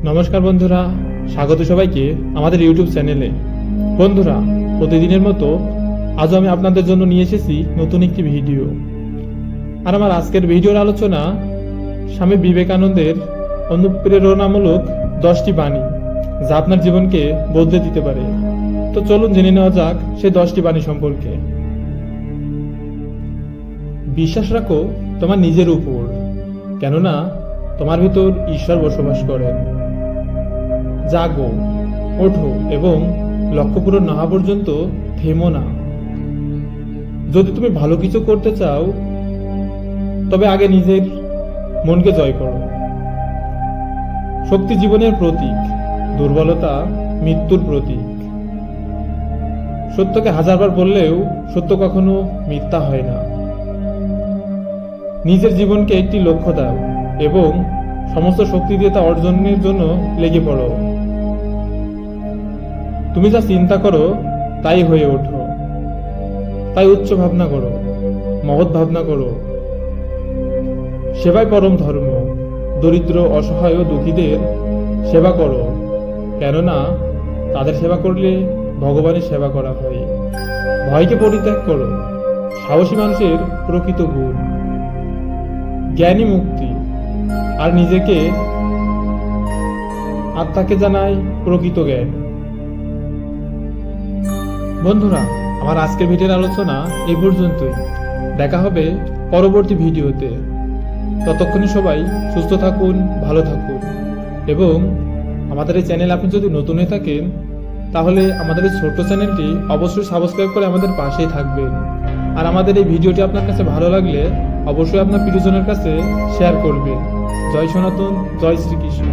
নমস্কার বন্ধুরা, স্বাগত সবাইকে আমাদের ইউটিউব চ্যানেলে। বন্ধুরা, প্রতিদিনের মতো আজও আমি আপনাদের জন্য নিয়ে এসেছি নতুন একটি ভিডিও। আর আমার আজকের ভিডিওর আলোচনা স্বামী বিবেকানন্দের অনুপ্রেরণামূলক 10টি বাণী, যা আপনার জীবনকে বদলে দিতে পারে। তো চলুন জেনে নেওয়া যাক সেই 10টি বাণী সম্পর্কে। বিশ্বাস রাখো তোমার নিজের উপর, কেননা তোমার ভিতর ঈশ্বর বসবাস করেন। জাগো, ওঠো এবং লক্ষ্য পূরণ না হওয়া পর্যন্ত থেমো না। যদি তুমি ভালো কিছু করতে চাও, তবে আগে নিজের মনকে জয় করো। শক্তি জীবনের প্রতীক, দুর্বলতা মৃত্যুর প্রতীক। সত্যকে হাজারবার বললেও সত্য কখনো মিথ্যা হয় না। নিজের জীবনকে একটি লক্ষ্য দাও এবং সমস্ত শক্তি দিয়ে তা অর্জনের জন্য লেগে পড়ো। তুমি যা চিন্তা করো তাই হয়ে ওঠো। তাই উচ্চ ভাবনা করো, মহৎ ভাবনা করো। সেবাই পরম ধর্ম। দরিদ্র, অসহায় ও দুঃখীদের সেবা করো, কেননা তাদের সেবা করলে ভগবানের সেবা করা হয়। ভয়কে পরিত্যাগ করো, সাহসী মানুষের প্রকৃত গুণ। জ্ঞানী মুক্তি, আর নিজেকে আত্মাকে জানায় প্রকৃত জ্ঞান। বন্ধুরা, আমার আজকের ভিডিওর আলোচনা এই পর্যন্তই। দেখা হবে পরবর্তী ভিডিওতে। ততক্ষণে সবাই সুস্থ থাকুন, ভালো থাকুন এবং আমাদের এই চ্যানেল আপনি যদি নতুন হয়ে থাকেন, তাহলে আমাদের এই ছোট্ট চ্যানেলটি অবশ্যই সাবস্ক্রাইব করে আমাদের পাশেই থাকবেন। আর আমাদের এই ভিডিওটি আপনার কাছে ভালো লাগলে অবশ্যই আপনার প্রিয়জনের কাছে শেয়ার করবেন। জয় সনাতন, জয় শ্রীকৃষ্ণ।